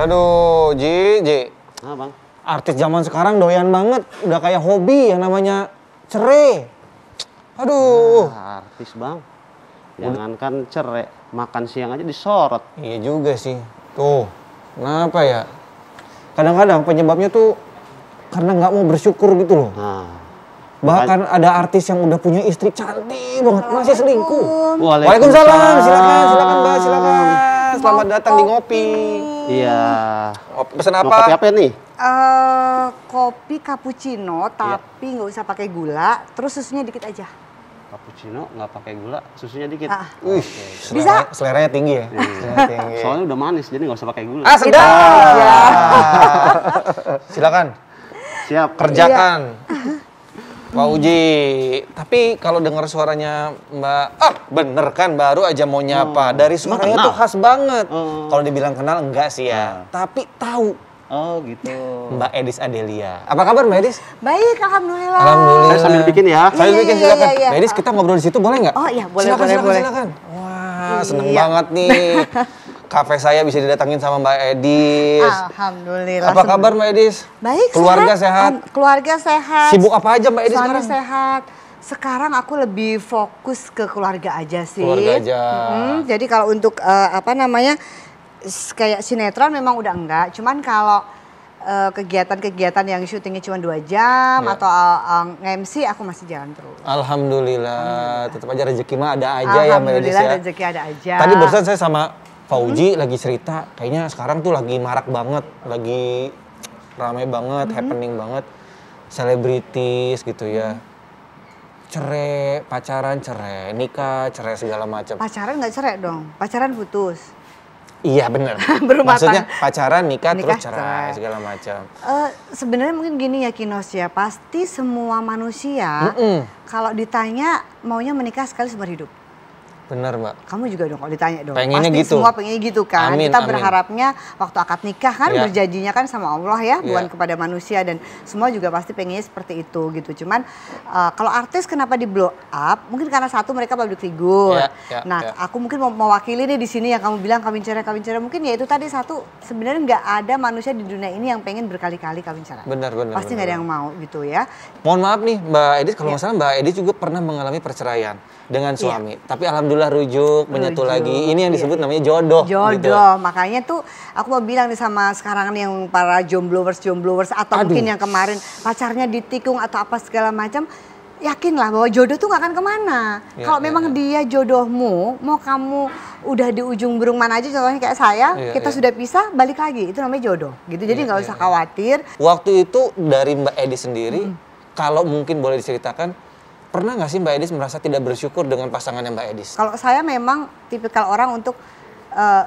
Aduh, Ji. Nah, Bang. Artis zaman sekarang doyan banget, udah kayak hobi yang namanya cerai. Aduh. Nah, artis, Bang. Jangankan cerai, makan siang aja disorot. Iya juga sih. Tuh, kenapa ya? Kadang-kadang penyebabnya tuh karena nggak mau bersyukur gitu loh. Nah. Bahkan ada artis yang udah punya istri cantik banget, masih selingkuh. Waalaikumsalam. Silakan Mbak, silakan. Selamat datang di Ngopi. Iya. Pesan Mau apa? kopi apa nih? Kopi cappuccino tapi nggak usah pakai gula, terus susunya dikit aja. Cappuccino nggak pakai gula, susunya dikit. Wih, Bisa. seleranya tinggi ya. Seleranya tinggi. Soalnya udah manis, jadi nggak usah pakai gula. Ah, sedap. Silakan. Siap. Kerjakan. Pak Uji, tapi kalau dengar suaranya Mbak, bener kan baru aja mau nyapa. Dari suaranya tuh khas banget. Kalau dibilang kenal enggak sih ya, tapi tahu. Oh gitu. Mbak Edis Adelia. Apa kabar Mbak Edis? Baik, alhamdulillah. Alhamdulillah. Saya sambil bikin ya. Saya bikin Iya, silakan. iya. Mbak Edis, kita ngobrol di situ boleh nggak? Oh iya, boleh, Silakan, boleh. silakan. Wah, seneng Iya. banget nih. Kafe saya bisa didatangin sama Mbak Edis. Alhamdulillah. Apa kabar Mbak Edis? Baik, Keluarga sehat? Keluarga sehat. Sibuk apa aja Mbak Edis Suami sekarang? sehat. Sekarang aku lebih fokus ke keluarga aja sih. Keluarga aja. Jadi kalau untuk kayak sinetron memang udah enggak. Cuman kalau kegiatan-kegiatan yang syutingnya cuma 2 jam Ya. atau nge-MC aku masih jalan terus. Alhamdulillah. Tetap aja rezeki mah ada aja ya Mbak Edis Alhamdulillah ya. rezeki ada aja. Tadi barusan saya sama Fauji lagi cerita, kayaknya sekarang tuh lagi marak banget, lagi ramai banget, happening banget, selebritis gitu ya. Cerai, pacaran cerai, nikah cerai segala macam. Pacaran nggak cerai dong, pacaran putus. Iya bener. Berumah Maksudnya tangga. pacaran, nikah terus Nikah, cerai cerai. segala macam. Sebenarnya mungkin gini ya Kinos ya, pasti semua manusia kalau ditanya maunya menikah sekali seumur hidup. Bener Mbak. Kamu juga dong kalau ditanya dong. Pengennya pasti gitu. semua pengennya gitu kan. Amin, Kita amin. berharapnya waktu akad nikah kan Ya. berjanjinya kan sama Allah ya, Ya. bukan kepada manusia, dan semua juga pasti pengennya seperti itu gitu. Cuman kalau artis kenapa di blow up? Mungkin karena satu mereka public figure. Ya, Nah, ya. aku mungkin mau mewakili nih di sini yang kamu bilang kawin cerai. Mungkin ya itu tadi satu, sebenarnya nggak ada manusia di dunia ini yang pengen berkali-kali kawin cerai. Bener. Pasti nggak ada yang mau gitu ya. Mohon maaf nih Mbak Edis, kalau Iya. nggak salah Mbak Edis juga pernah mengalami perceraian dengan suami. Tapi alhamdulillah rujuk, menyatu Rujuk. lagi. Ini yang disebut Iya. namanya jodoh. Jodoh, Gitu. makanya tuh aku mau bilang nih sama sekarang nih yang para jombloers atau Aduh. mungkin yang kemarin pacarnya ditikung atau apa segala macam, yakinlah bahwa jodoh tuh gak akan kemana. Ya, Kalau ya, memang ya. dia jodohmu, mau kamu udah di ujung burung mana aja, contohnya kayak saya, Ya, kita ya. sudah pisah, balik lagi, itu namanya jodoh. Gitu, jadi nggak usah khawatir. Waktu itu dari Mbak Edis sendiri, kalau mungkin boleh diceritakan, pernah nggak sih Mbak Edis merasa tidak bersyukur dengan pasangannya Mbak Edis? Kalau saya memang tipikal orang untuk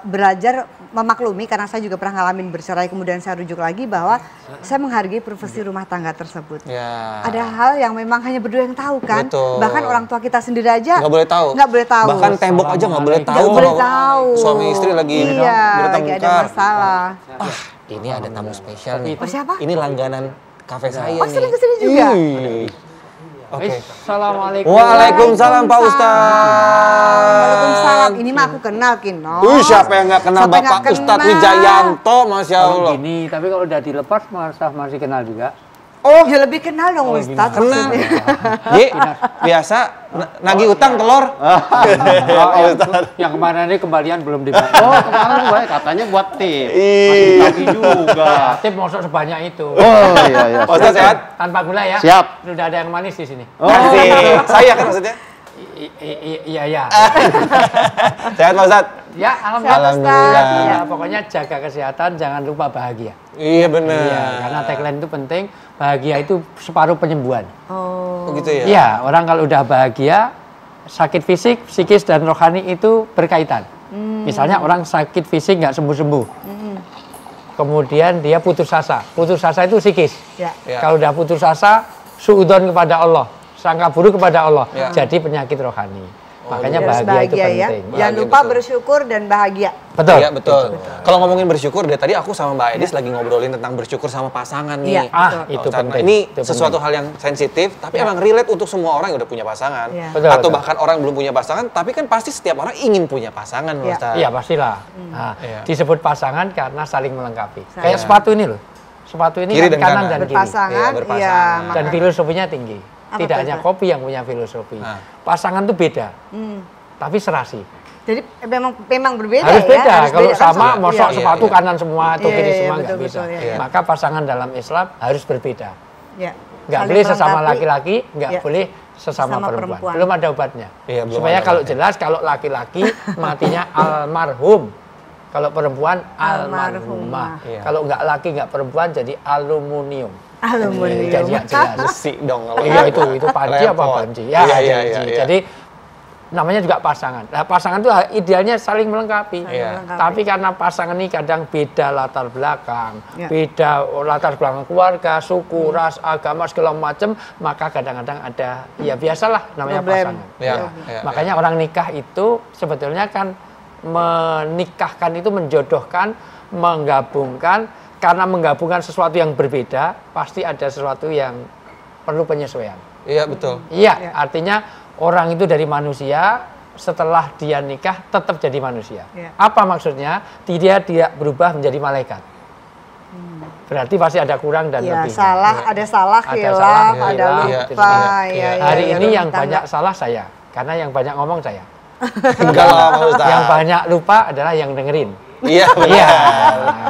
belajar memaklumi, karena saya juga pernah ngalamin bercerai kemudian saya rujuk lagi, bahwa saya menghargai profesi rumah tangga tersebut. Ya. Ada hal yang memang hanya berdua yang tahu kan. Betul. Bahkan orang tua kita sendiri aja Nggak boleh tahu. Nggak boleh tahu. Bahkan tembok aja nggak boleh tahu. Nggak boleh kalau tahu. Suami istri lagi Iya, lagi ada bertengkar. masalah. Ini ada tamu spesial nih. Oh, siapa? Ini langganan kafe saya Oh, nih. sering kesini juga? Ih. Oke. Assalamualaikum. Waalaikumsalam Pak Ustadz. Waalaikumsalam. Ini mah aku kenal Kinos. Siapa yang nggak kenal Siapa yang Bapak nggak Ustadz kenal? Wijayanto, Masya Kalau Allah. gini, tapi kalau udah dilepas masih kenal juga. Oh, ya lebih kenal dong Ustadz. Kenal. maksudnya. Ji, biasa nagih utang telur. Yang kemarin ini kembalian belum dibayar. Oh, kemarin gue katanya buat tip. Ih. Masih ditagih juga. Tip masuk sebanyak itu. Oh iya. Pak Ustadz sehat? Tanpa gula ya. Siap. Sudah ada yang manis di sini. Asik. Saya kan maksudnya. Iya. Sehat Pak Ustadz? Ya, Alhamdulillah. Ya, pokoknya jaga kesehatan, jangan lupa bahagia. Iya bener. Iya, karena tagline itu penting. Bahagia itu separuh penyembuhan. Oh gitu ya? Iya, orang kalau udah bahagia, sakit fisik, psikis, dan rohani itu berkaitan. Misalnya orang sakit fisik nggak sembuh-sembuh. Kemudian dia putus asa. Putus asa itu psikis. Ya. Ya. Kalau udah putus asa, suudzon kepada Allah. Sangka buruk kepada Allah. Ya. Jadi penyakit rohani. Makanya Harus bahagia itu ya. penting. Jangan Bahagia, lupa betul. bersyukur dan bahagia. Betul. Iya betul. Kalau ngomongin bersyukur, dari tadi aku sama Mbak Edis lagi ngobrolin tentang bersyukur sama pasangan nih. Iya. Itu Karena penting. ini Itu sesuatu penting. hal yang sensitif, tapi emang relate untuk semua orang yang udah punya pasangan. Iya. Betul, Atau betul. bahkan orang yang belum punya pasangan, tapi kan pasti setiap orang ingin punya pasangan, Iya. Ustaz. Iya pastilah. Nah, Iya. disebut pasangan karena saling melengkapi. Saling. Kayak sepatu ini loh. Sepatu ini Kiri kan dan kanan kanan. dan kiri. Berpasangan, Iya, berpasangan. iya, Dan maka- filosofinya tinggi. Apa Tidak tuh, hanya Pak? kopi yang punya filosofi. Nah. Pasangan tuh beda, tapi serasi. Jadi memang berbeda Harus ya. beda. harus Kalau beda kan sama, sama- mosok iya. sepatu iya. kanan semua atau Iya, kiri iya, semua nggak betul, bisa. betul, iya. Maka pasangan dalam Islam harus berbeda. Iya. Nggak Saling boleh sesama melengkapi. laki-laki, nggak Iya. boleh sesama Sesama perempuan. perempuan. Belum ada obatnya. Iya, belum Supaya ada kalau obatnya. jelas kalau laki-laki matinya almarhum. Kalau perempuan almarhumah. Almarhumah. Iya. Kalau nggak laki nggak perempuan jadi aluminium. Aluminium. Jadi nggak jelas. Besi dong kalau Iya itu panci apa repot. panci? Ya, Iya, iya, panci. iya, iya. Jadi namanya juga pasangan. Nah, pasangan itu idealnya saling melengkapi. Iya. melengkapi. Tapi karena pasangan ini kadang beda latar belakang, Ya. beda latar belakang keluarga, suku, ras, agama segala macam, maka kadang-kadang ada ya biasalah namanya Problem. pasangan. Iya, Ya. iya, Makanya orang nikah itu sebetulnya kan menikahkan itu menjodohkan, menggabungkan. Karena menggabungkan sesuatu yang berbeda, pasti ada sesuatu yang perlu penyesuaian. Iya betul. Iya, artinya orang itu dari manusia, setelah dia nikah tetap jadi manusia. Iya. Apa maksudnya? Dia tidak berubah menjadi malaikat. Berarti pasti ada kurang dan Iya, lebih. salah, ada salah, Ada khilaf, salah, ada khilaf, lupa. iya, Iya, iya. iya, Hari iya, ini rumah yang tangga. banyak salah saya, karena yang banyak ngomong saya. Enggak lah Pak Ustaz. Yang banyak lupa adalah yang dengerin. Iya benar. Iya,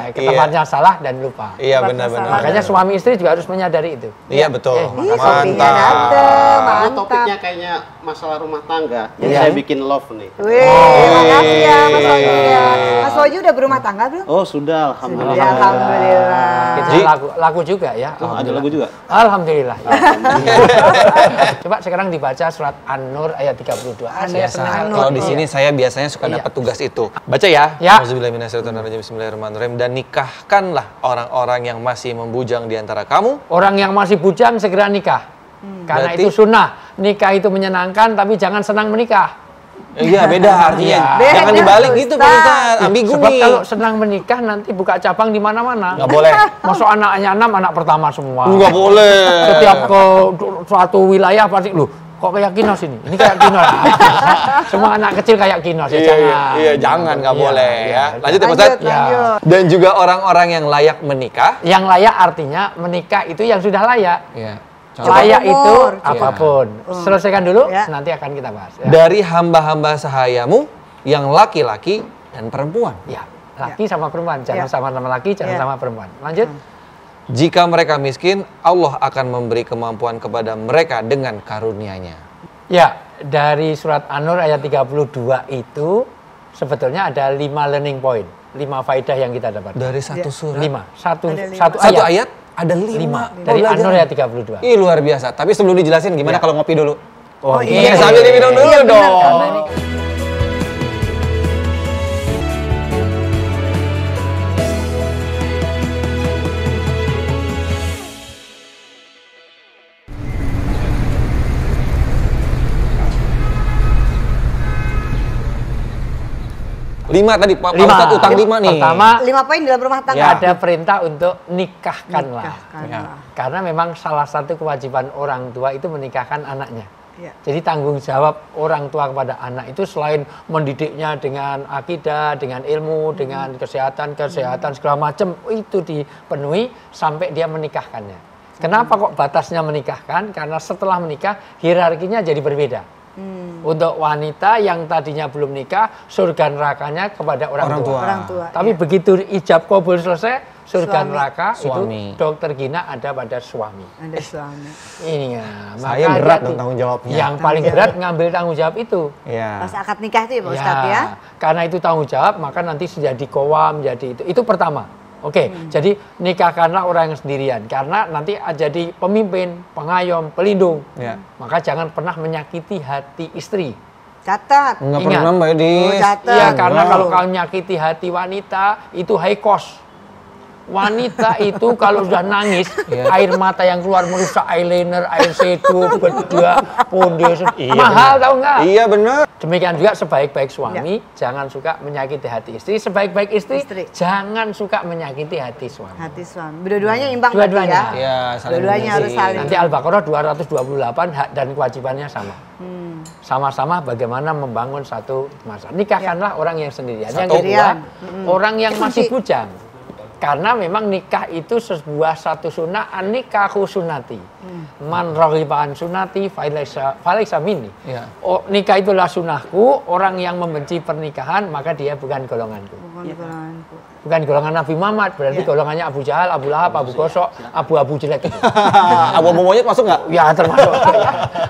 Iya. tempatnya salah dan lupa. Iya Tempatnya benar-benar. salah. Makanya suami istri juga harus menyadari itu. Iya betul. Ih, kopinya dateng, Karena mantap. topiknya kayaknya masalah rumah tangga. Jadi Iya. saya bikin love nih. Wih, makasih ya Mas Wahyu ya. Mas Wahyu udah berumah tangga belum? Oh sudah, Ya, alhamdulillah. alhamdulillah. Kita Ji. laku juga ya. Oh, ada lagu juga. Alhamdulillah. Coba sekarang dibaca surat An-Nur ayat 32. Saya Biasa. senang. Kalau di sini saya biasanya suka Iya. dapat tugas itu. Baca ya. Ya. Auzubillahiminasyaitonirrajim. Bismillahirrahmanirrahim. Dan nikahkanlah orang-orang yang masih membujang di antara kamu. Orang yang masih bujang segera nikah. Karena Berarti- itu sunnah. Nikah itu menyenangkan tapi jangan senang menikah. Iya beda artinya. Iya. Jangan Beda, dibalik gitu Pak Ustaz. Ustaz. Ambigu Sebab nih. kalau senang menikah nanti buka cabang di mana-mana. Nggak boleh. Masuk anaknya 6 anak pertama semua. Nggak boleh. Setiap ke suatu wilayah pasti loh. Kok kayak kinos ini? Ini kayak kinos. Semua anak kecil kayak kinos ya Iya, jangan. iya, jangan, nggak Iya, boleh iya. ya. Lanjut ya Pak Lanjut, Ustaz. lanjut. Dan juga orang-orang yang layak menikah. Yang layak artinya menikah itu yang sudah layak. Iya. Layak Cukup itu umur. apapun. Selesaikan dulu, Ya. nanti akan kita bahas. Ya. Dari hamba-hamba sahayamu yang laki-laki dan perempuan. Ya, laki sama perempuan, jangan Ya. sama laki, jangan Ya. sama perempuan. Lanjut. Jika mereka miskin, Allah akan memberi kemampuan kepada mereka dengan karunia-Nya. Ya, dari surat An-Nur ayat 32 itu sebetulnya ada 5 learning point, 5 faedah yang kita dapat. Dari satu surat. 5. Satu Ada lima. satu Satu ayat. ayat ada 5. 5 dari An-Nur ayat 32. Ih luar biasa. Tapi sebelum dijelasin gimana Ya. kalau ngopi dulu? Oh, iya. Sambil diminum dulu Iya, benar. dong. Karena ini Lima tadi Pak Lima. Ustadz utang 5 nih. Pertama, 5 poin dalam rumah tangga. Ya. ada perintah untuk nikahkanlah. Nikahkanlah. Karena memang salah satu kewajiban orang tua itu menikahkan anaknya. Ya. Jadi tanggung jawab orang tua kepada anak itu selain mendidiknya dengan akidah, dengan ilmu, dengan kesehatan segala macam itu dipenuhi sampai dia menikahkannya. Kenapa kok batasnya menikahkan? Karena setelah menikah hierarkinya jadi berbeda. Untuk wanita yang tadinya belum nikah, surga nerakanya kepada orang tua. Orang tua. Tapi ya. begitu ijab kabul selesai, surga Suami. neraka Suami. itu dokter Gina ada pada suami. Ada suami. Ini ya. Saya maka berat hati-hati. dong tanggung jawabnya. Yang paling berat ngambil tanggung jawab itu. Iya. Pas akad nikah itu ya Pak Ustadz ya. Karena itu tanggung jawab, maka nanti jadi kowam, jadi itu. Itu pertama. Oke, jadi nikahkanlah orang yang sendirian. Karena nanti jadi pemimpin, pengayom, pelindung. Iya. Maka jangan pernah menyakiti hati istri. Catat. Enggak Ingat. pernah Mbak Edis. Oh, catat. Iya, karena Wow. kalau kau menyakiti hati wanita, itu high cost. Wanita itu kalau sudah nangis, air mata yang keluar merusak eyeliner, air shadow, bedak, foundation. Mahal tahu nggak? Iya benar. Demikian juga sebaik-baik suami, jangan suka menyakiti hati istri. Sebaik-baik istri, jangan suka menyakiti hati suami. Hati suami. Dua-duanya imbang Dua-duanya. berarti ya. Iya, saling Dua-duanya harus mengisi. saling. Nanti Al-Baqarah 228 hak dan kewajibannya sama. Sama-sama bagaimana membangun satu masalah. Nikahkanlah orang yang sendirian. Yang kedua, orang yang masih bujang. Karena memang nikah itu sebuah satu sunnah, an-nikahu sunnati. Man raghiba an sunnati falaysa minni. Iya. Oh, nikah itulah sunnahku, orang yang membenci pernikahan maka dia bukan golonganku. Bukan golonganku. Bukan golongan Nabi Muhammad, berarti golongannya Abu Jahal, Abu Lahab, Abu Gosok, Abu jelek itu. Abu monyet masuk nggak? Ya termasuk.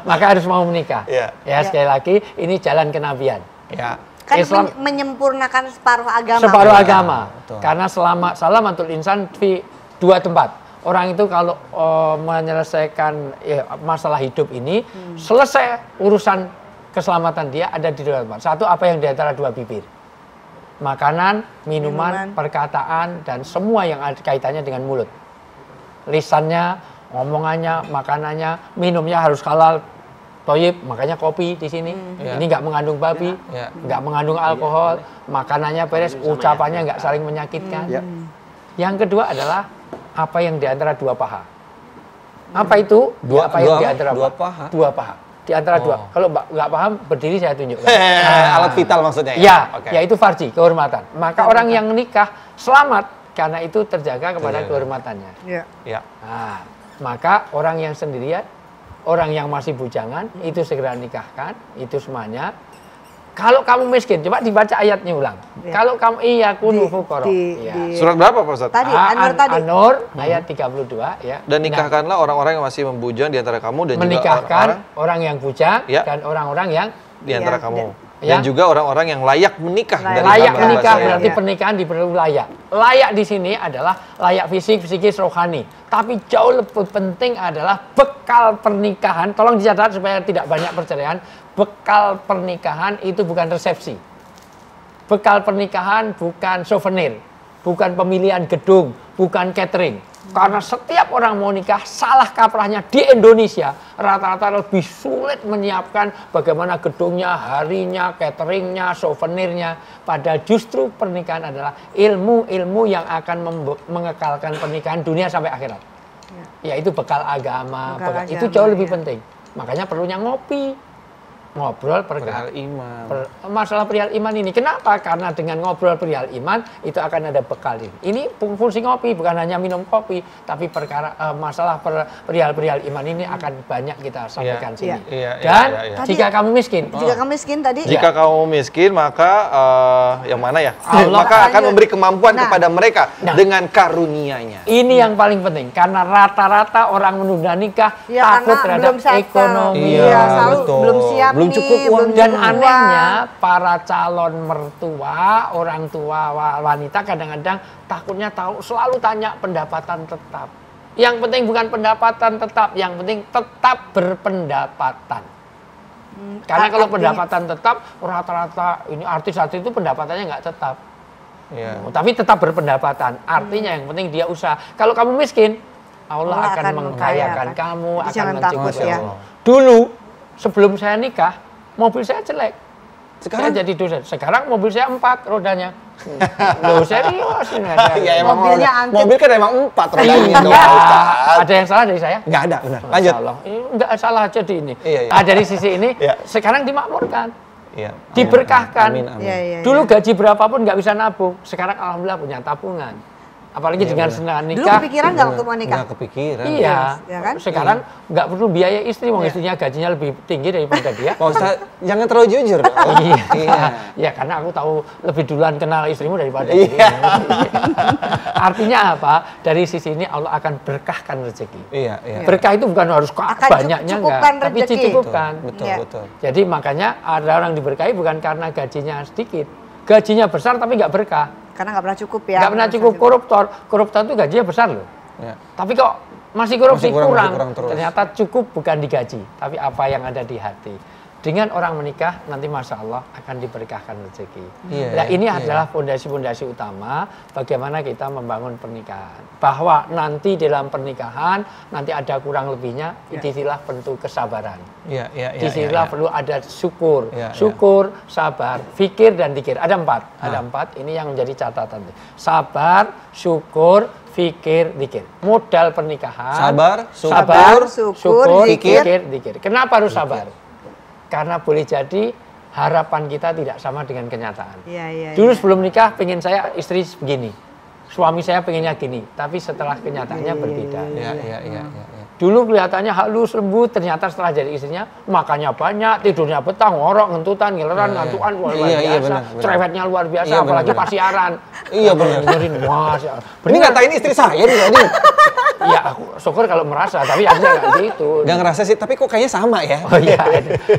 Maka harus mau menikah. Iya. Ya sekali lagi ini jalan kenabian. Ya. Kan Islam- menyempurnakan separuh agama. Separuh Iya, agama. betul. Karena salamatul insan di dua tempat. Orang itu kalau menyelesaikan masalah hidup ini, selesai urusan keselamatan dia ada di dua tempat. Satu, apa yang di antara dua bibir. Makanan, minuman, perkataan, dan semua yang ada kaitannya dengan mulut. Lisannya, ngomongannya, makanannya, minumnya harus halal. Toyib, makanya kopi di sini. Ini nggak mengandung babi, nggak mengandung alkohol, makanannya beres, ucapannya nggak saling menyakitkan. Yang kedua adalah apa yang di antara dua paha. Apa itu? Apa yang di antara dua paha? Dua paha. Di antara dua. Kalau nggak paham, berdiri saya tunjukkan. Alat vital maksudnya ya? Ya, Oke. yaitu farji, kehormatan. Maka orang yang nikah selamat karena itu terjaga kepada kehormatannya. Iya. Ya. Nah, maka orang yang sendirian, orang yang masih bujangan, itu segera nikahkan, itu semuanya. Kalau kamu miskin, coba dibaca ayatnya ulang. Kalau kamu kunu fuqara. Ya. Surat berapa Pak Ustadz? Tadi, An-Nur tadi. An-Nur ayat 32 ya. Dan nikahkanlah orang-orang yang masih membujang di antara kamu dan Menikahkan juga orang yang bujang Ya. dan orang-orang yang di antara Iya, kamu. Ya. Dan juga orang-orang yang layak menikah. dari layak kamu, menikah, bahasa berarti Iya. pernikahan diperlu layak. Layak di sini adalah layak fisik, psikis, rohani. Tapi jauh lebih penting adalah bekal pernikahan. Tolong dicatat supaya tidak banyak perceraian. Bekal pernikahan itu bukan resepsi. Bekal pernikahan bukan souvenir, bukan pemilihan gedung, bukan catering. Karena setiap orang mau nikah, salah kaprahnya di Indonesia rata-rata lebih sulit menyiapkan bagaimana gedungnya, harinya, cateringnya, souvenirnya. Padahal justru pernikahan adalah ilmu-ilmu yang akan mengekalkan pernikahan dunia sampai akhirat. Yaitu bekal agama, Bekal itu agama, jauh lebih ya. penting. Makanya perlunya ngopi. Ngobrol perihal iman. masalah perihal iman ini. Kenapa? Karena dengan ngobrol perihal iman itu akan ada bekal ini. Ini fungsi ngopi bukan hanya minum kopi, tapi perkara masalah perihal iman ini akan banyak kita sampaikan sini. Dan jika kamu miskin, Jika kamu miskin tadi. Jika kamu miskin, maka yang mana ya? Allah Maka akan lanjut. memberi kemampuan Nah. kepada mereka Nah. dengan karunia-Nya. ini yang paling penting karena rata-rata orang menunda nikah Ya, takut karena terhadap belum settle. ekonomi. Iya, selalu betul. belum siap Belum nih, cukup uang. Dan cukup anehnya uang. para calon mertua, orang tua wanita kadang-kadang takutnya tahu selalu tanya pendapatan tetap. Yang penting bukan pendapatan tetap, yang penting tetap berpendapatan. Karena kalau artinya- pendapatan tetap rata-rata ini artis-artis itu pendapatannya nggak tetap. Iya. Tapi tetap berpendapatan. Artinya yang penting dia usaha. Kalau kamu miskin, Allah Allah akan akan mengkayakan mengkayakan. kamu, Jadi akan jangan takut mencukupkan. ya. Dulu sebelum saya nikah, mobil saya jelek. Sekarang? Saya jadi dosen. Sekarang mobil saya 4 rodanya. Loh serius ini ada. Ya emang Mobilnya roda- antik. mobil kan emang 4 rodanya Iya. dong Pak Ustadz. Ada yang salah dari saya? Nggak ada, benar. Lanjut. Masya Allah. Ini nggak salah jadi ini. Iya, iya. Dari sisi ini, Iya. sekarang dimakmurkan, Iya. diberkahkan. Amin, amin. Iya, iya, Dulu iya. gaji berapapun nggak bisa nabung. Sekarang alhamdulillah punya tabungan. Apalagi dengan senang Dulu nikah. kepikiran nggak waktu mau nikah? Nggak kepikiran. Iya. Ya kan? Sekarang nggak perlu biaya istri, wong Iya. istrinya gajinya lebih tinggi daripada dia. Pak Ustadz, jangan terlalu jujur. Iya. Ya karena aku tahu lebih duluan kenal istrimu daripada Iya. dirimu. Artinya apa? Dari sisi ini Allah akan berkahkan rezeki. Iya, iya. Berkah itu bukan harus Akan banyaknya cukupkan enggak, tapi rezeki. dicukupkan. Betul, Iya. betul. Jadi makanya ada orang diberkahi bukan karena gajinya sedikit. Gajinya besar tapi nggak berkah. Karena nggak pernah cukup ya. Nggak pernah cukup. Koruptor. Koruptor itu gajinya besar loh. Ya. Tapi kok masih korupsi Masih kurang kurang. terus. Ternyata cukup bukan di gaji, tapi apa yang ada di hati. Dengan orang menikah nanti Masya Allah akan diberkahkan rezeki. Iya, Nah ini iya. adalah fondasi-fondasi utama bagaimana kita membangun pernikahan. Bahwa nanti dalam pernikahan nanti ada kurang lebihnya, disinilah bentuk kesabaran. Iya, iya, iya. Disinilah iya. perlu ada syukur, Iya, iya. syukur, sabar, fikir dan dikir. Ada 4, ada 4. Ini yang menjadi catatan. Sabar, syukur, fikir, dikir. Modal pernikahan. Sabar, Sabar, syukur, fikir, zikir. dikir. Kenapa harus sabar? Karena boleh jadi harapan kita tidak sama dengan kenyataan. Iya, iya. Dulu sebelum nikah pengen saya istri begini, suami saya pengennya gini, tapi setelah kenyataannya berbeda. Iya, iya, iya, iya. Dulu kelihatannya halus lembut, ternyata setelah jadi istrinya makannya banyak, tidurnya betah, ngorok, ngentutan, ngileran, ngantuan luar Iya, iya, biasa, benar, benar. cerewetnya luar biasa, Iya, benar, apalagi benar. pas siaran. Iya, benar. Dengerin, wah, Ini ngatain istri saya nih tadi. Ya aku syukur kalau merasa, tapi akhirnya nggak gitu. Gak ngerasa sih, tapi kok kayaknya sama ya. Oh iya.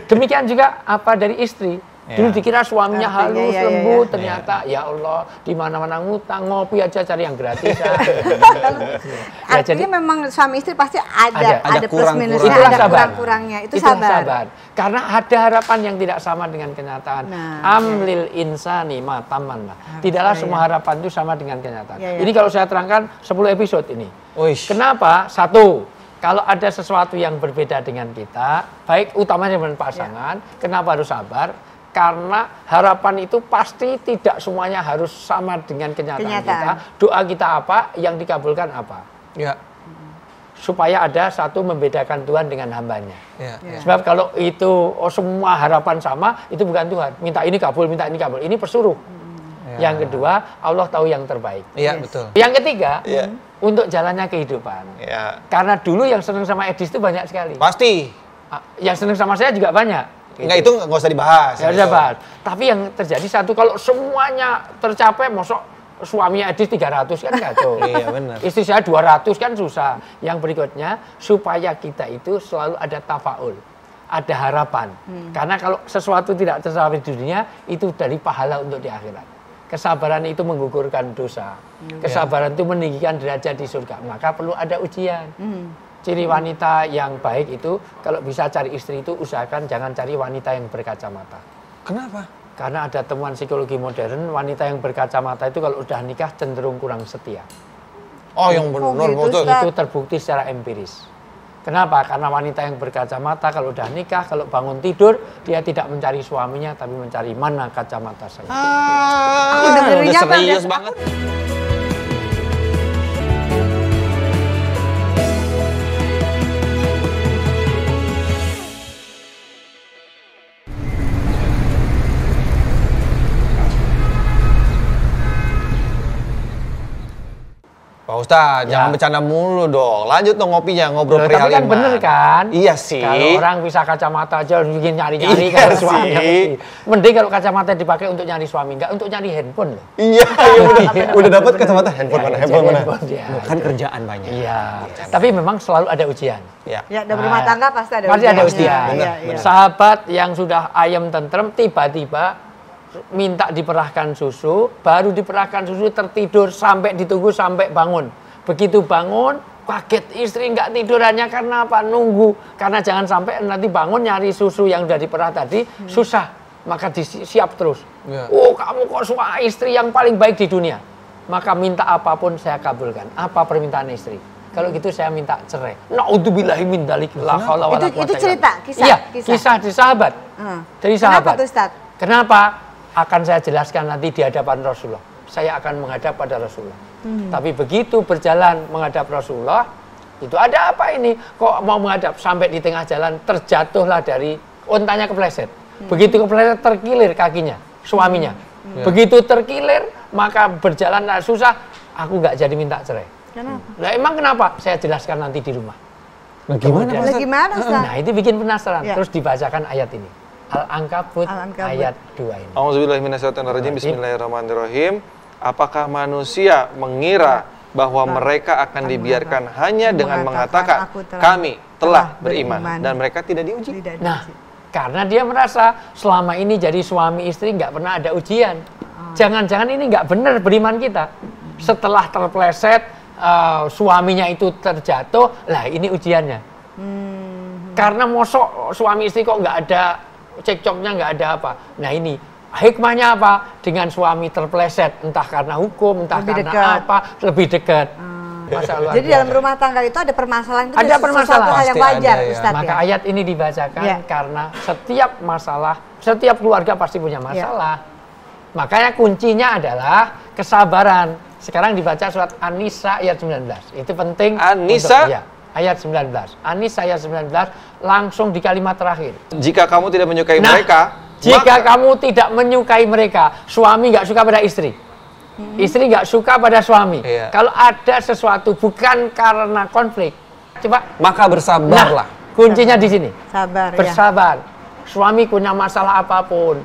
Demikian juga apa dari istri. Dulu Ya. dikira suaminya Artinya, halus, ya, ya, lembut, ya. ternyata ya Allah di mana-mana ngutang, ngopi aja cari yang gratisan. Ya, Artinya memang suami istri pasti Ada ada plus kurang-kurang. minusnya, Itulah ada sabar. kurang-kurangnya. Itu Itulah sabar. Karena ada harapan yang tidak sama dengan kenyataan. Nah, Amlil insani mataman. Tidaklah semua harapan itu sama dengan kenyataan. Ya, ya. Ini kalau saya terangkan 10 episode ini. Uish. Kenapa? Satu, kalau ada sesuatu yang berbeda dengan kita, baik utamanya dengan pasangan, kenapa harus sabar? Karena harapan itu pasti tidak semuanya harus sama dengan kenyataan kita. Doa kita apa, yang dikabulkan apa. Ya. Supaya ada satu membedakan Tuhan dengan hambanya. Ya. Ya. Sebab kalau itu semua harapan sama, itu bukan Tuhan. Minta ini kabul, minta ini kabul. Ini persuruh. Ya. Yang kedua, Allah tahu yang terbaik. Iya, Yes. betul. Yang ketiga, Iya. untuk jalannya kehidupan. Ya. Karena dulu yang seneng sama Edis itu banyak sekali. Pasti. Yang seneng sama saya juga banyak. Enggak, itu nggak usah dibahas. Ya udah, Pak. Tapi yang terjadi satu, kalau semuanya tercapai, mosok suaminya Edis 300 kan kacau. Iya, benar. Istri saya 200 kan susah. Yang berikutnya, supaya kita itu selalu ada tafaul. Ada harapan. Karena kalau sesuatu tidak tercapai di dunia, itu dari pahala untuk di akhirat. Kesabaran itu menggugurkan dosa. Kesabaran itu meninggikan derajat di surga. Maka perlu ada ujian. Ciri wanita yang baik itu, kalau bisa cari istri itu, usahakan jangan cari wanita yang berkacamata. Kenapa? Karena ada temuan psikologi modern, wanita yang berkacamata itu kalau udah nikah cenderung kurang setia. Oh, yang benar, gitu, betul. Ustaz? Itu terbukti secara empiris. Kenapa? Karena wanita yang berkacamata kalau udah nikah, kalau bangun tidur, dia tidak mencari suaminya, tapi mencari mana kacamata saya. Aku dengerinnya udah serius Pak. banget. Pak Ustadz, Ya. jangan bercanda mulu dong. Lanjut dong ngopinya, ngobrol Loh, perihal tapi kan iman. bener kan? Iya sih. Kalau orang bisa kacamata aja bikin nyari-nyari Iya kalau sih. suaminya mesti. Mending kalau kacamata dipakai untuk nyari suami, enggak untuk nyari handphone loh. Iya, udah dapat kacamata handphone Ya, mana? ya, Handphone jadi mana? handphone, ya. Loh, kan kerjaan banyak. Iya. Tapi memang selalu ada ujian. Ya. Ya, dalam rumah tangga pasti ada Pasti ada ujiannya. ujian. Iya, iya. Sahabat yang sudah ayam tentrem tiba-tiba minta diperahkan susu, baru diperahkan susu tertidur sampai ditunggu sampai bangun. Begitu bangun, kaget istri nggak tidurannya karena apa? Nunggu. Karena jangan sampai nanti bangun nyari susu yang udah diperah tadi susah, maka siap terus. Ya. Oh, kamu kok suami istri yang paling baik di dunia. Maka minta apapun saya kabulkan. Apa permintaan istri? Kalau gitu saya minta cerai. Naudzubillahi min dzalik. La haula wala Itu quwwata illa cerita, billah. kisah, Iya, kisah. kisah di sahabat. Dari sahabat. Kenapa tuh, Ustaz? Kenapa? Akan saya jelaskan nanti di hadapan Rasulullah. Saya akan menghadap pada Rasulullah. Tapi begitu berjalan menghadap Rasulullah, itu ada apa ini? Kok mau menghadap sampai di tengah jalan terjatuhlah dari ontanya kepleset. Begitu kepleset terkilir kakinya, suaminya. Begitu terkilir, maka berjalan susah, aku nggak jadi minta cerai. Kenapa? Nah, emang kenapa? Saya jelaskan nanti di rumah. Nah, gimana Kemudian- Pak Lah Ustadz? gimana, Ustaz? Nah, itu bikin penasaran. Ya. Terus dibacakan ayat ini. Al-Ankabut Al-Ankabut. ayat 2 ini. Auzubillahiminasyaitonirrajim. Bismillahirrahmanirrahim. Apakah manusia mengira bahwa mereka akan dibiarkan hanya dengan mengatakan Aku kami telah beriman dan mereka tidak diuji? Tidak Nah, diuji. karena dia merasa selama ini jadi suami istri nggak pernah ada ujian. Jangan-jangan ini nggak benar beriman kita. Setelah terpleset, suaminya itu terjatuh, lah ini ujiannya. Karena mosok suami istri kok nggak ada cekcoknya nggak ada apa. Nah ini hikmahnya apa? Dengan suami terpleset, entah karena hukum, entah Lebih karena dekat. apa, lebih dekat. Masa luar Jadi biasa. dalam rumah tangga itu ada permasalahan itu Ada sesuatu permasalahan. hal yang Pasti wajar, ada, ya. Ustadz Maka ya. ayat ini dibacakan Ya. karena setiap masalah, setiap keluarga pasti punya masalah. Makanya kuncinya adalah kesabaran. Sekarang dibaca surat An-Nisa ayat 19. Itu penting. An-Nisa? Ya, ayat 19. An-Nisa ayat 19 langsung di kalimat terakhir. Jika kamu tidak menyukai Nah, mereka, jika maka kamu tidak menyukai mereka, suami nggak suka pada istri, istri nggak suka pada suami. Iya. Kalau ada sesuatu bukan karena konflik, coba. Maka bersabarlah. Kuncinya di sini. Sabar ya. Bersabar. Suami punya masalah apapun.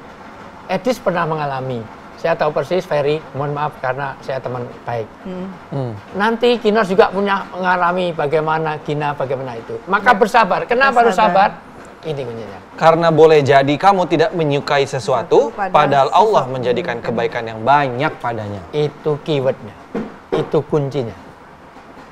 Edis pernah mengalami. Saya tahu persis, Ferry, mohon maaf karena saya teman baik. Nanti Kinos juga punya mengalami bagaimana Gina, bagaimana itu. Maka bersabar. Kenapa harus Bersabar. sabar? Ini kuncinya. Karena boleh jadi kamu tidak menyukai sesuatu, Padahal padahal Allah sesuatu menjadikan kebaikan yang banyak padanya. Itu keywordnya. Itu kuncinya.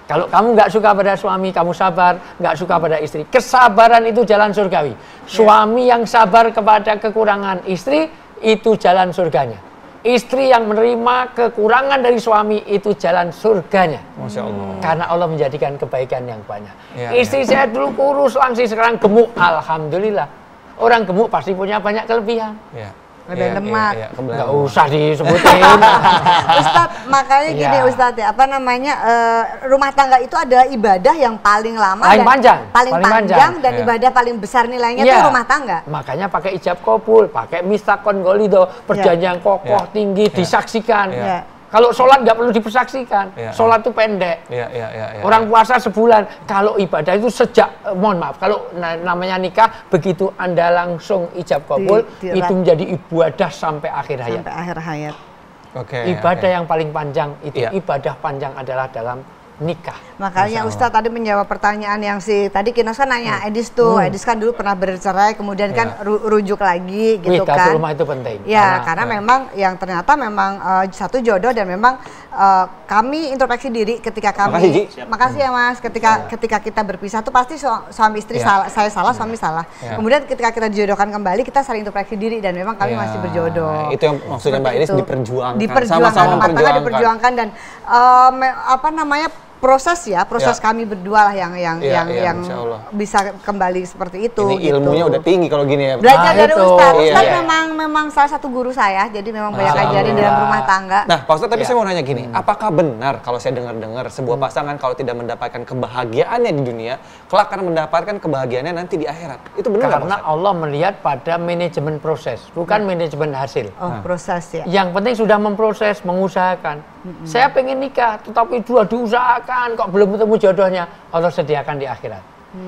Kalau kamu nggak suka pada suami, kamu sabar. Nggak suka pada istri. Kesabaran itu jalan surgawi. Suami yang sabar kepada kekurangan istri, itu jalan surganya. Istri yang menerima kekurangan dari suami, itu jalan surganya. Masya Allah. Karena Allah menjadikan kebaikan yang banyak. Ya, Istri saya dulu kurus langsing, sekarang gemuk. Alhamdulillah. Orang gemuk pasti punya banyak kelebihan. Ya. Ada lemak. kebenaran. Nggak usah disebutin. Ustadz, makanya gini Iya. Ustadz ya, apa namanya, rumah tangga itu adalah ibadah yang paling lama Paling dan panjang. paling Paling panjang panjang. dan Iya. ibadah paling besar nilainya Iya. itu rumah tangga. Makanya pakai ijab kabul, pakai mistakon golido, perjanjian kokoh, Iya. tinggi, disaksikan. Iya. Kalau sholat nggak perlu dipersaksikan, Iya. sholat itu pendek. Ya. Orang puasa sebulan, kalau ibadah itu sejak, mohon maaf, kalau namanya nikah, begitu Anda langsung ijab kabul, Di- itu menjadi ibadah sampai akhir hayat. Sampai akhir hayat. Oke. Ibadah yang paling panjang itu, Iya. ibadah panjang adalah dalam nikah. Makanya Ustadz tadi menjawab pertanyaan yang tadi Kinos kan nanya Edis tuh, Edis kan dulu pernah bercerai, kemudian kan rujuk lagi gitu Wih, kan. rumah itu penting. Ya, karena memang yang ternyata memang satu jodoh dan memang kami introspeksi diri ketika kami. Makasih, Ji. Makasih ya Mas. Ketika kita berpisah tuh pasti suami istri Ya. saya salah, suami salah. Ya. Kemudian ketika kita dijodohkan kembali, kita saling introspeksi diri dan memang kami Ya, masih berjodoh. itu yang maksudnya Mbak Seperti Iris itu. diperjuangkan. Diperjuangkan, Sama-sama rumah tangga memperjuangkan. diperjuangkan dan apa namanya, proses Ya. kami berdua lah yang Iya, Insya Allah. bisa kembali seperti itu. Ini gitu. ilmunya udah tinggi kalau gini ya. Belajar dari itu. Ustadz. Iya, Ustadz iya. memang salah satu guru saya, jadi memang banyak Masya ajarin Allah. dalam rumah tangga. Nah, Pak Ustadz, tapi Ya. saya mau nanya gini, apakah benar kalau saya dengar-dengar sebuah pasangan kalau tidak mendapatkan kebahagiaannya di dunia, kelak akan mendapatkan kebahagiaannya nanti di akhirat? Itu benar nggak, Pak Karena Ustadz? Allah melihat pada manajemen proses, bukan manajemen hasil. Oh, proses ya. Yang penting sudah memproses, mengusahakan. Saya pengen nikah, tetapi dua diusahakan, kok belum ketemu jodohnya. Allah sediakan di akhirat.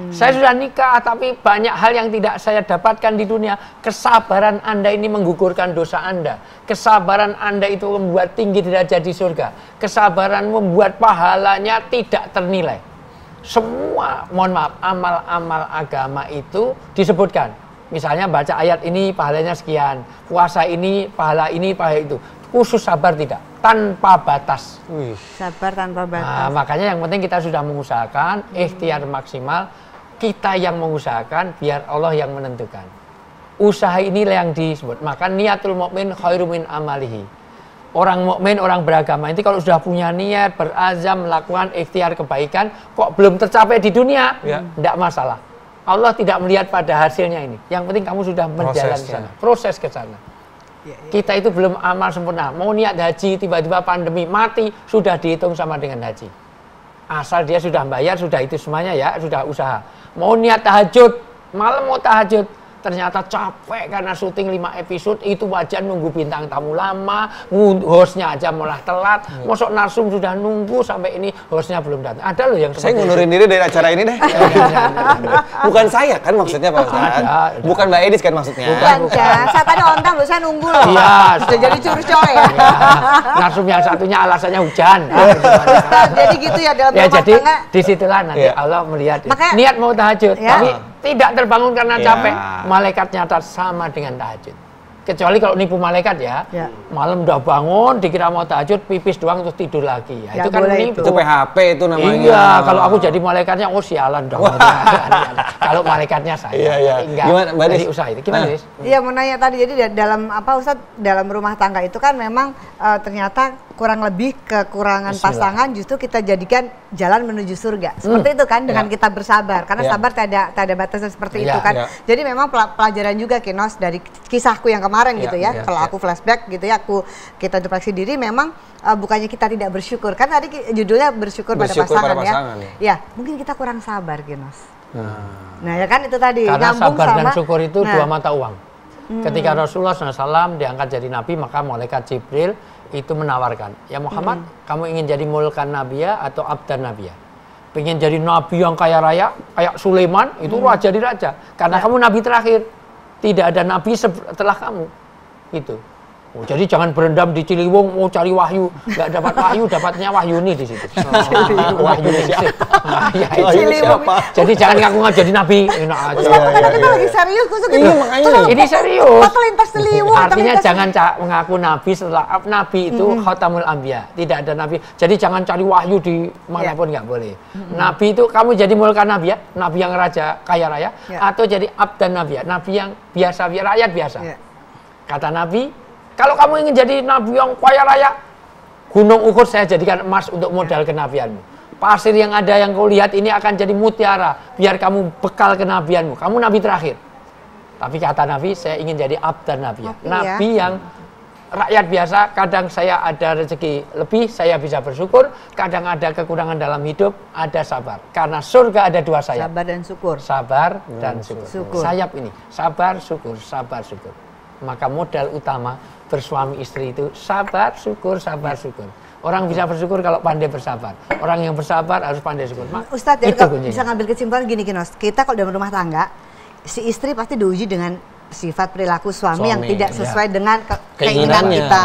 Saya sudah nikah, tapi banyak hal yang tidak saya dapatkan di dunia. Kesabaran Anda ini menggugurkan dosa Anda. Kesabaran Anda itu membuat tinggi derajat di surga. Kesabaran membuat pahalanya tidak ternilai. Semua, mohon maaf, amal-amal agama itu disebutkan. Misalnya baca ayat ini pahalanya sekian, puasa ini, pahala itu. Khusus sabar tidak, tanpa batas. Wih. Sabar tanpa Nah, batas. makanya yang penting kita sudah mengusahakan, ikhtiar maksimal, kita yang mengusahakan, biar Allah yang menentukan. Usaha inilah yang disebut. Maka niatul mukmin khairum min amalihi. Orang mukmin, orang beragama itu kalau sudah punya niat, berazam, melakukan ikhtiar kebaikan, kok belum tercapai di dunia, Ya. tidak masalah. Allah tidak melihat pada hasilnya ini. Yang penting kamu sudah berjalan ke Prosesnya. sana, proses ke sana. Kita itu belum amal sempurna. Mau niat haji, tiba-tiba pandemi, mati, sudah dihitung sama dengan haji. Asal dia sudah bayar, sudah itu semuanya ya, sudah usaha. Mau niat tahajud, malam mau tahajud, ternyata capek karena syuting 5 episode, itu wajar nunggu bintang tamu lama, hostnya aja malah telat, mosok narsum sudah nunggu sampai ini hostnya belum datang. Ada loh yang Saya seperti ngundurin diri dari acara ini deh. Bukan saya kan maksudnya, Pak Ustadz. Ada. Bukan Mbak Edis kan maksudnya. Bukan, Cah. Saya tadi on time loh, saya nunggu loh. Iya. Sudah jadi curus coy ya. narsum yang satunya alasannya hujan. Ustadz, jadi gitu ya dalam Ya rumah jadi tangga. disitulah nanti Iya. Allah melihat Makanya- niat mau tahajud, Ya. tapi tidak terbangun karena Iya. capek. Malaikat nyata sama dengan tahajud. Kecuali kalau nipu malaikat ya, malam udah bangun, dikira mau tahajud, pipis doang terus tidur lagi. Ya, itu kan nipu. Itu PHP itu namanya. Iya, kalau aku jadi malaikatnya, oh sialan dong. Kalau malaikatnya saya, enggak. Gimana, Mbak Dis? Dari usaha itu. Gimana, Dis? Iya, mau nanya tadi, jadi dalam apa Ustadz, dalam rumah tangga itu kan memang ternyata kurang lebih kekurangan pasangan justru kita jadikan jalan menuju surga. Seperti itu kan dengan kita bersabar. Karena sabar tak ada batasan seperti itu kan. Jadi memang pelajaran juga Kinos dari kisahku yang kemarin gitu ya. Kalau aku flashback gitu ya, kita introspeksi diri memang bukannya kita tidak bersyukur. Kan tadi judulnya bersyukur pada pasangan ya. Ya, mungkin kita kurang sabar Kinos. Nah ya kan itu tadi. Karena sabar dan syukur itu dua mata uang. Ketika Rasulullah SAW diangkat jadi nabi, maka malaikat Jibril itu menawarkan, ya Muhammad, kamu ingin jadi mulkan nabiya atau abdan nabiya? Pengen jadi nabi yang kaya raya, kayak Sulaiman, itu raja di raja. Karena kamu nabi terakhir, tidak ada nabi setelah kamu. Itu. Oh, jadi jangan berendam di Ciliwung mau cari wahyu, nggak dapat wahyu, dapatnya Wahyuni di situ. Wahyuni siapa? Jadi jangan ngaku jadi nabi. Enak aja. Kita lagi serius, ini serius. Lintas Ciliwung. Artinya jangan mengaku nabi setelah nabi itu khatamul anbiya. Tidak ada nabi. Jadi jangan cari wahyu di manapun, nggak boleh. Nabi itu kamu jadi mulkan nabi ya, nabi yang raja kaya raya, atau jadi abdan nabi ya, nabi yang biasa, rakyat biasa. Kata Nabi, kalau kamu ingin jadi nabi yang kaya raya, gunung Uhud saya jadikan emas untuk modal kenabianmu. Pasir yang ada yang kau lihat ini akan jadi mutiara, biar kamu bekal kenabianmu. Kamu nabi terakhir. Tapi kata Nabi, saya ingin jadi abdan nabi. Nabi yang rakyat biasa, kadang saya ada rezeki lebih, saya bisa bersyukur. Kadang ada kekurangan dalam hidup, ada sabar. Karena surga ada dua sayap. Sabar dan syukur. Sabar dan syukur. Sayap ini, sabar, syukur, sabar, syukur. Maka modal utama bersuami istri itu sabar, syukur, sabar, syukur. Orang bisa bersyukur kalau pandai bersabar. Orang yang bersabar harus pandai syukur. Ustadz, ya, kalau bisa ngambil kesimpulan gini Kinos, kita kalau dalam rumah tangga, si istri pasti diuji dengan sifat perilaku suami yang tidak sesuai dengan keinginan kita.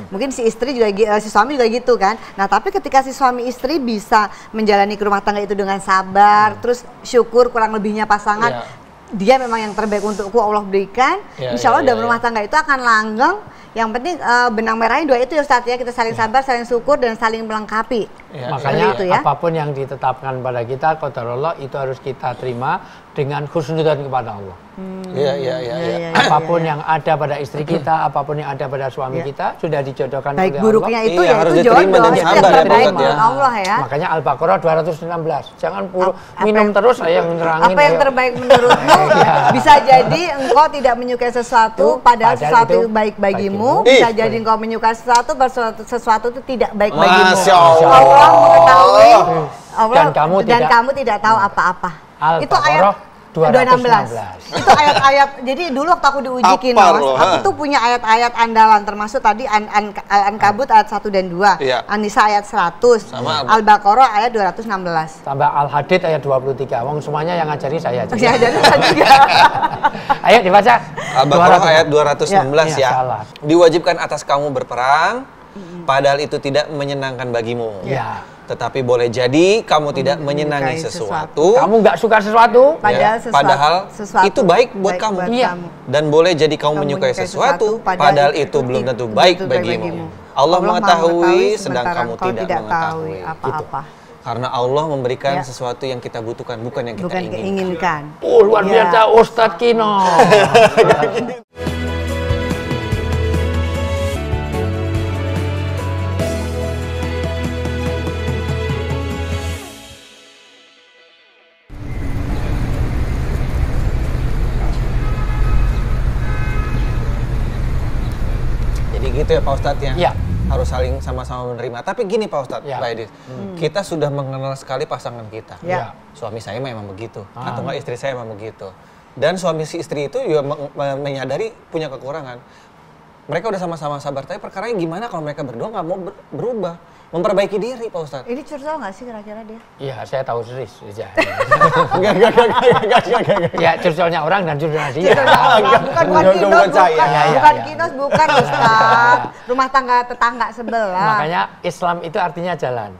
Mungkin si istri juga, si suami juga gitu kan. Nah tapi ketika si suami istri bisa menjalani ke rumah tangga itu dengan sabar, terus syukur kurang lebihnya pasangan, dia memang yang terbaik untukku Allah berikan, insya Allah dalam rumah tangga itu akan langgeng. Yang penting benang merahnya dua itu ya Ustadz ya, kita saling sabar, saling syukur dan saling melengkapi. Makanya itu, apapun yang ditetapkan pada kita, qadarullah, itu harus kita terima dengan khusnudzan kepada Allah. Apapun yang ada pada istri kita, apapun yang ada pada suami kita, sudah dijodohkan oleh Allah. Baik buruknya itu ya harus itu diterima jodoh, dan itu sabar yang terbaik ya, buat Allah ya. Makanya Al-Baqarah 216. Jangan minum terus saya yang nerangin. Apa yang terbaik menurutmu? Bisa jadi engkau tidak menyukai sesuatu padahal sesuatu itu baik bagimu. Bisa jadi engkau menyukai sesuatu itu tidak baik bagimu. Masya Allah. Allah mengetahui dan tidak kamu tidak tahu apa-apa. Itu ayat 216. Itu ayat-ayat. Jadi dulu waktu aku diuji Kinos, aku tuh punya ayat-ayat andalan, termasuk tadi Al-Ankabut ayat 1 dan 2, An-Nisa ayat 100, Al-Baqarah ayat 216. Tambah Al-Hadid ayat 23. Wong semuanya yang ngajari saya juga. Saya ajari juga. Ayo dibaca. Al-Baqarah ayat 216 ya. Salah. Diwajibkan atas kamu berperang, padahal itu tidak menyenangkan bagimu. Tetapi boleh jadi kamu tidak menyenangi sesuatu. Kamu nggak suka sesuatu. Padahal itu baik buat kamu. Dan boleh jadi kamu menyukai sesuatu. Padahal itu belum tentu baik bagimu. Allah mengetahui sedang kamu tidak mengetahui apa-apa. Karena Allah memberikan sesuatu yang kita butuhkan, bukan yang kita inginkan. Oh luar biasa Ustadz Kino. Gitu ya Pak Ustadz ya? Harus saling sama-sama menerima. Tapi gini Pak Ustadz, Mbak Edith, kita sudah mengenal sekali pasangan kita. Suami saya memang begitu, atau enggak istri saya memang begitu. Dan suami si istri itu juga menyadari punya kekurangan. Mereka udah sama-sama sabar, tapi perkaranya gimana kalau mereka berdua nggak mau berubah? Memperbaiki diri Pak Ustadz. Ini curcol nggak sih kira-kira dia? Iya, saya tahu serius. Enggak. Ya, curcolnya orang dan curcolnya dia. Bukan Kinos, bukan Ustadz. Rumah tetangga sebelah. Makanya Islam itu artinya jalan.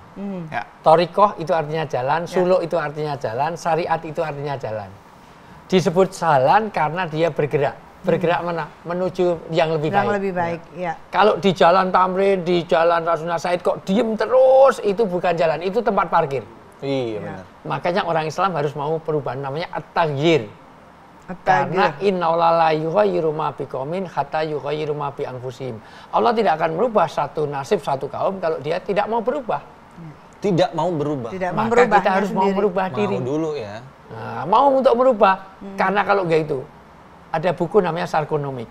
Thariqah itu artinya jalan, suluk itu artinya jalan, syariat itu artinya jalan. Disebut jalan karena dia bergerak. bergerak mana? Menuju yang lebih baik. Yang lebih baik, ya. Kalau di jalan Tamrin, di jalan Rasuna Said kok diem terus, itu bukan jalan, itu tempat parkir. Iya benar. Makanya orang Islam harus mau perubahan, namanya at-taghyir. Karena innallaha la yughayyiru ma biqaumin hatta yughayyiru ma bi anfusihim. Allah tidak akan merubah satu nasib satu kaum kalau dia tidak mau berubah. Tidak mau berubah. Tidak Maka merubahnya kita harus mau sendiri. merubah diri. Mau dulu ya. Nah, mau untuk merubah, karena kalau enggak itu, ada buku namanya Sarkonomik.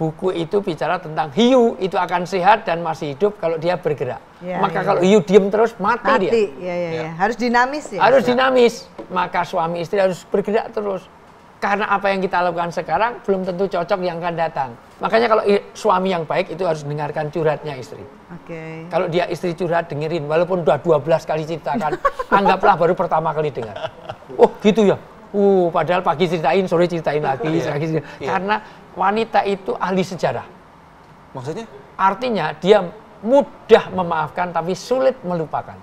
Buku itu bicara tentang hiu itu akan sehat dan masih hidup kalau dia bergerak. Ya, Maka ya, kalau hiu diem terus mati dia. Ya. Harus dinamis ya. Harus dinamis. Maka suami istri harus bergerak terus. Karena apa yang kita lakukan sekarang belum tentu cocok yang akan datang. Makanya kalau suami yang baik itu harus dengarkan curhatnya istri. Oke. Kalau dia istri curhat dengerin, walaupun udah 12 kali ceritakan, anggaplah baru pertama kali dengar. Oh gitu ya. Padahal pagi ceritain, sore ceritain lagi. Karena wanita itu ahli sejarah. Maksudnya? Artinya dia mudah memaafkan tapi sulit melupakan.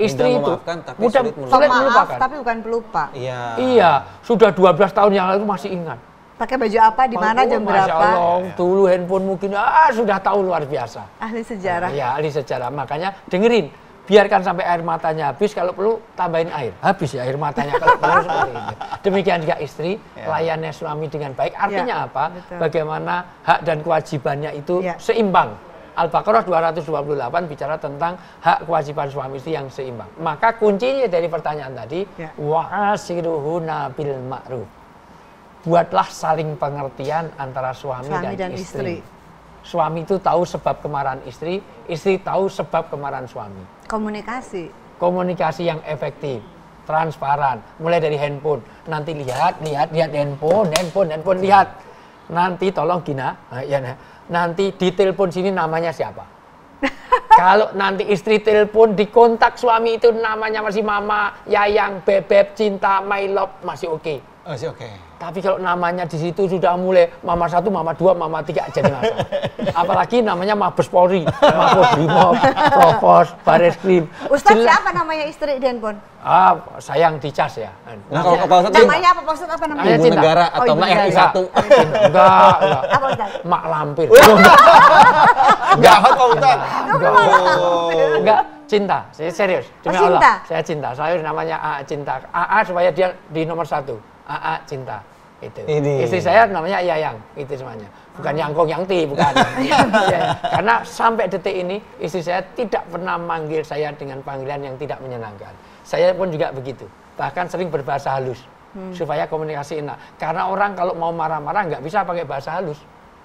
Istri itu memaafkan, tapi mudah sulit sulit Pemaaf melupakan. tapi bukan pelupa. Iya. Iya, sudah 12 tahun yang lalu masih ingat. Pakai baju apa, di mana, jam Masya berapa? Allah, dulu handphone mungkin sudah tahu luar biasa. Ahli sejarah. Iya, ahli sejarah. Makanya dengerin, biarkan sampai air matanya habis, kalau perlu tambahin air. Habis ya air matanya kalau perlu seperti itu. Demikian juga istri, layani suami dengan baik. Artinya apa? Betul. Bagaimana hak dan kewajibannya itu seimbang. Al-Baqarah 228 bicara tentang hak kewajiban suami istri yang seimbang. Maka kuncinya dari pertanyaan tadi, wa'ashiruhunna bil ma'ruf. Buatlah saling pengertian antara suami dan istri. Suami itu tahu sebab kemarahan istri tahu sebab kemarahan suami. Komunikasi. Komunikasi yang efektif, transparan, mulai dari handphone. Nanti lihat handphone, lihat. Nanti tolong Gina, nanti di telepon sini namanya siapa? Kalau nanti istri telepon di kontak suami itu namanya masih mama, yayang, bebek, cinta, my love, masih oke. Masih oke. Tapi kalau namanya di situ sudah mulai mama 1, mama 2, mama 3 jadi masalah. Apalagi namanya Mabes Polri, Mabes Brimob, Provos, Bareskrim. Ustaz siapa namanya istri di handphone? Sayang dicas ya. Nah kalau Pak Ustadz Namanya apa Pak Ustadz, apa namanya? Namanya Ibu Cinta. negara atau Ibu Mbak negara. RI 1. Enggak. Apa Ustaz? Mak lampir. Jahat Pak Ustadz. Enggak, cinta. Saya serius. Demi cinta? Allah, saya cinta. Saya namanya AA Cinta. AA supaya dia di nomor 1. AA Cinta. Itu. Ini. Istri saya namanya Yayang, itu semuanya. Bukan Yangkong Yangti, bukan. Ya, karena sampai detik ini istri saya tidak pernah manggil saya dengan panggilan yang tidak menyenangkan. Saya pun juga begitu. Bahkan sering berbahasa halus supaya komunikasi enak. Karena orang kalau mau marah-marah nggak bisa pakai bahasa halus.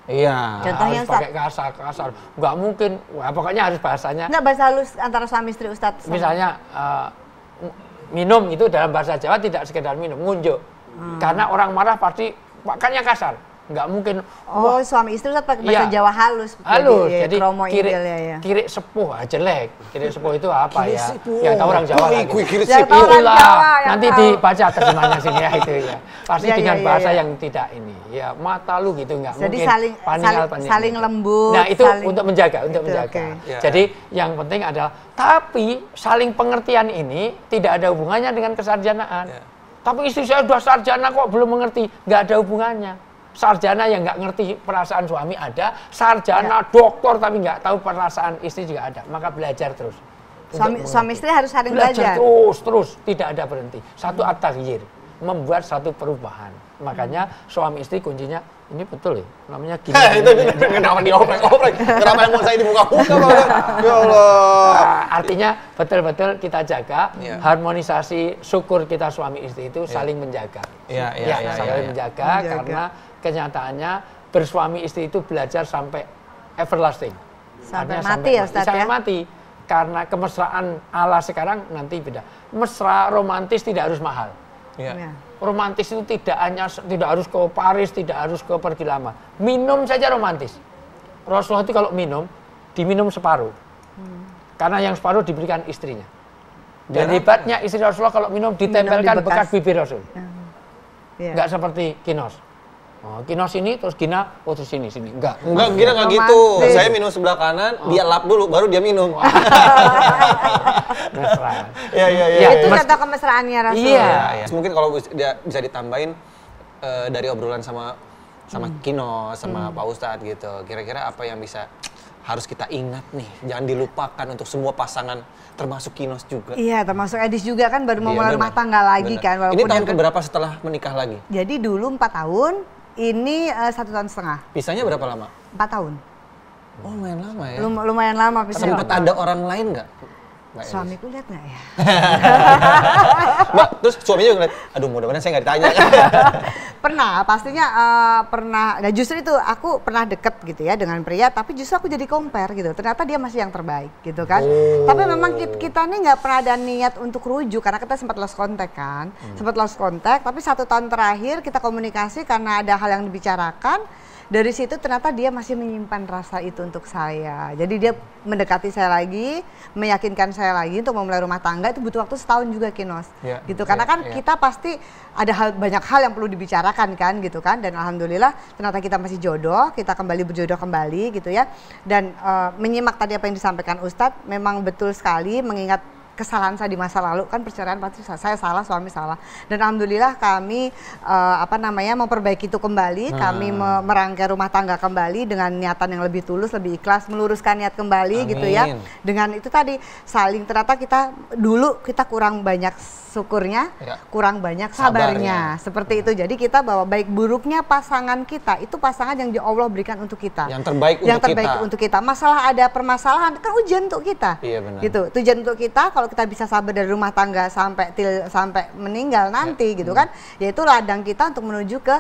Iya. Contohnya harus pakai kasar. Nggak mungkin. Wah, pokoknya harus bahasanya. Enggak bahasa halus antara suami istri Ustadz. Misalnya minum itu dalam bahasa Jawa tidak sekedar minum, ngunjuk. Karena orang marah pasti makanya kasar. Nggak mungkin. Oh, suami istri Ustadz pakai bahasa Iya. Jawa halus. Halus. Jadi kromo kiri, intil ya. kiri sepuh jelek. Kiri sepuh itu apa Kiri ya? sepuh. Ya tahu orang Jawa lah. Kiri Ya, sepuh. tahu orang Itulah. Jawa yang Nanti tahu. dibaca terjemahannya sini ya itu ya. Pasti Ya, dengan ya, bahasa ya. yang tidak ini. Ya mata lu gitu nggak Jadi mungkin. saling lembut. Nah itu saling- untuk menjaga, Itu, menjaga. oke. Ya. Jadi yang penting adalah, tapi saling pengertian ini tidak ada hubungannya dengan kesarjanaan. Ya. Tapi istri saya sudah sarjana kok belum mengerti, nggak ada hubungannya. Sarjana yang nggak ngerti perasaan suami ada, sarjana doktor tapi nggak tahu perasaan istri juga ada. Maka belajar terus. untuk Suami mengerti. istri harus saling Belajar belajar. terus, tidak ada berhenti. Satu at-taghyir, membuat satu perubahan. Makanya suami istri kuncinya, ini betul ya, namanya gini. Itu kenapa dioprek-oprek? Kenapa yang mau saya dibuka-buka Pak Ustadz? Ya Allah. Artinya betul-betul kita jaga Iya. harmonisasi syukur kita suami istri itu saling menjaga. Iya, Saling menjaga karena kenyataannya bersuami istri itu belajar sampai everlasting. Sampai Artinya mati ya Ustadz sampai ya. mati. Karena kemesraan ala sekarang nanti beda. Mesra romantis tidak harus mahal. Iya. Ya. Romantis itu tidak harus ke Paris, tidak harus ke pergi lama. Minum saja romantis. Rasulullah itu kalau minum, diminum separuh. Karena yang separuh diberikan istrinya. Dan hebatnya istri Rasulullah kalau minum ditempelkan di bekas bekas. bibir Rasul. Iya. Enggak seperti Kinos. Oh, Kinos ini terus Gina, terus sini. Enggak. Enggak, Gina nggak gitu. Romantis. Saya minum sebelah kanan, dia lap dulu, baru dia minum. Mesra. Iya. Ya, Itu Mas- contoh kemesraannya Rasul. Iya. Iya. Mungkin kalau bisa ditambahin dari obrolan sama sama Kino, sama Pak Ustadz gitu. Kira-kira apa yang bisa harus kita ingat nih, jangan dilupakan untuk semua pasangan, termasuk Kinos juga. Iya, termasuk Edis juga kan baru mau Iya, mulai benar. rumah tangga lagi Benar. kan. Ini tahun keberapa setelah menikah lagi? Jadi dulu 4 tahun, ini 1,5 tahun. Pisahnya berapa lama? 4 tahun. Oh, lumayan lama ya. Lumayan lama pisahnya. Sempat ada orang lain nggak? Mbak Elis? Suamiku lihat nggak ya? Mbak, terus suaminya juga ngeliat, aduh mudah-mudahan saya nggak ditanya. Pernah, pastinya pernah. Nah justru itu aku pernah deket gitu ya dengan pria, tapi justru aku jadi compare gitu. Ternyata dia masih yang terbaik gitu kan. Tapi memang kita nih nggak pernah ada niat untuk rujuk karena kita sempat lost contact kan. Sempat lost contact, tapi 1 tahun terakhir kita komunikasi karena ada hal yang dibicarakan. Dari situ ternyata dia masih menyimpan rasa itu untuk saya. Jadi dia mendekati saya lagi, meyakinkan saya lagi untuk memulai rumah tangga itu butuh waktu setahun juga Kinos. Ya, Gitu. Karena kan kita pasti ada banyak hal yang perlu dibicarakan kan gitu kan. Dan alhamdulillah ternyata kita masih jodoh, kita kembali berjodoh kembali gitu ya. Dan menyimak tadi apa yang disampaikan Ustadz, memang betul sekali mengingat kesalahan saya di masa lalu kan perceraian pasti saya salah, suami salah, dan alhamdulillah kami memperbaiki itu kembali, kami merangkai rumah tangga kembali dengan niatan yang lebih tulus, lebih ikhlas, meluruskan niat kembali. Amin. Gitu ya, dengan itu tadi saling, ternyata kita dulu kurang banyak syukurnya, kurang banyak sabarnya. Seperti itu. Jadi kita bahwa baik buruknya pasangan kita itu pasangan yang Allah berikan untuk kita, yang terbaik untuk kita. Masalah ada permasalahan kan ujian untuk kita. Iya, benar. Gitu, ujian untuk kita. Kalau kita bisa sabar dari rumah tangga sampai meninggal nanti gitu kan, yaitu ladang kita untuk menuju ke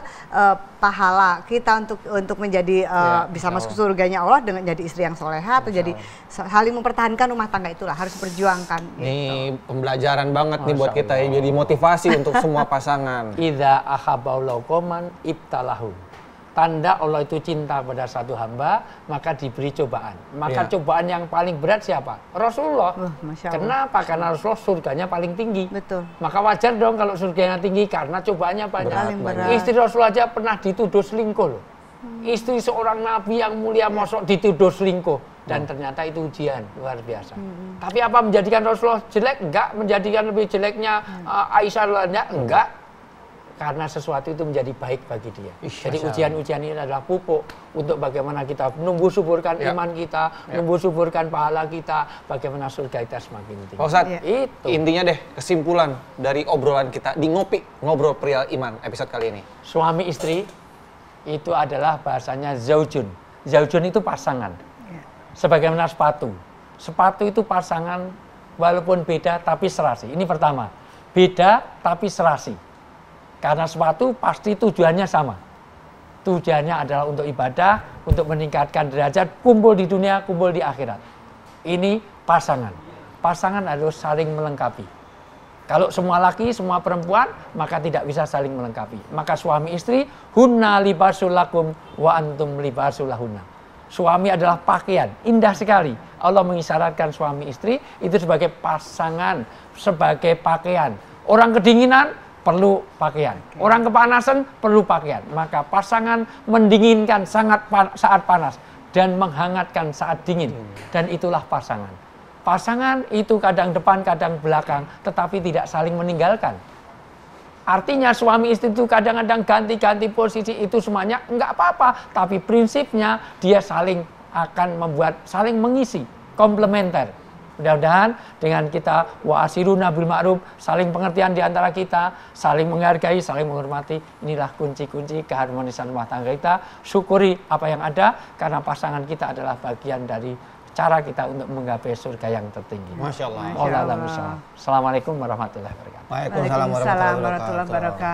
pahala kita untuk menjadi bisa masuk surganya Allah dengan jadi istri yang soleha atau jadi saling mempertahankan rumah tangga. Itulah harus perjuangkan. Nih pembelajaran banget nih buat kita ya, jadi motivasi untuk semua pasangan. Idza ahabballahu qauman ibtalahum. Tanda Allah itu cinta pada satu hamba, maka diberi cobaan. Maka cobaan yang paling berat siapa? Rasulullah. Kenapa? Karena Rasulullah surganya paling tinggi. Betul. Maka wajar dong kalau surganya tinggi karena cobaannya banyak. Berat. Istri Rasulullah aja pernah dituduh selingkuh loh. Istri seorang nabi yang mulia mosok dituduh selingkuh. Dan ternyata itu ujian luar biasa. Tapi apa menjadikan Rasulullah jelek? Enggak. Menjadikan lebih jeleknya Aisyah enggak. Karena sesuatu itu menjadi baik bagi dia. Jadi ujian-ujian ini adalah pupuk untuk bagaimana kita menumbuh suburkan iman kita, menumbuh suburkan pahala kita, bagaimana surga kita semakin tinggi. Pak Ustadz, intinya deh kesimpulan dari obrolan kita di Ngobrol Perihal Iman episode kali ini. Suami istri itu adalah bahasanya zaujun. Zaujun itu pasangan. Sebagaimana sepatu. Sepatu itu pasangan walaupun beda tapi serasi. Ini pertama. Beda tapi serasi. Karena sepatu pasti tujuannya sama. Tujuannya adalah untuk ibadah, untuk meningkatkan derajat, kumpul di dunia, kumpul di akhirat. Ini pasangan. Pasangan harus saling melengkapi. Kalau semua laki, semua perempuan, maka tidak bisa saling melengkapi. Maka suami istri, hunna libasul lakum wa antum libasul lahunna. Suami adalah pakaian, indah sekali. Allah mengisyaratkan suami istri itu sebagai pasangan, sebagai pakaian. Orang kedinginan, perlu pakaian. Orang kepanasan perlu pakaian. Maka pasangan mendinginkan saat panas dan menghangatkan saat dingin. Dan itulah pasangan. Pasangan itu kadang depan, kadang belakang, tetapi tidak saling meninggalkan. Artinya suami istri itu kadang-kadang ganti-ganti posisi itu semuanya enggak apa-apa, tapi prinsipnya dia saling mengisi, komplementer. Mudah-mudahan dengan kita wa'asiruna bil ma'ruf, saling pengertian di antara kita, saling menghargai, saling menghormati, inilah kunci-kunci keharmonisan rumah tangga kita. Syukuri apa yang ada karena pasangan kita adalah bagian dari cara kita untuk menggapai surga yang tertinggi. Masya Allah. Assalamualaikum warahmatullahi wabarakatuh. Waalaikumsalam warahmatullahi wabarakatuh.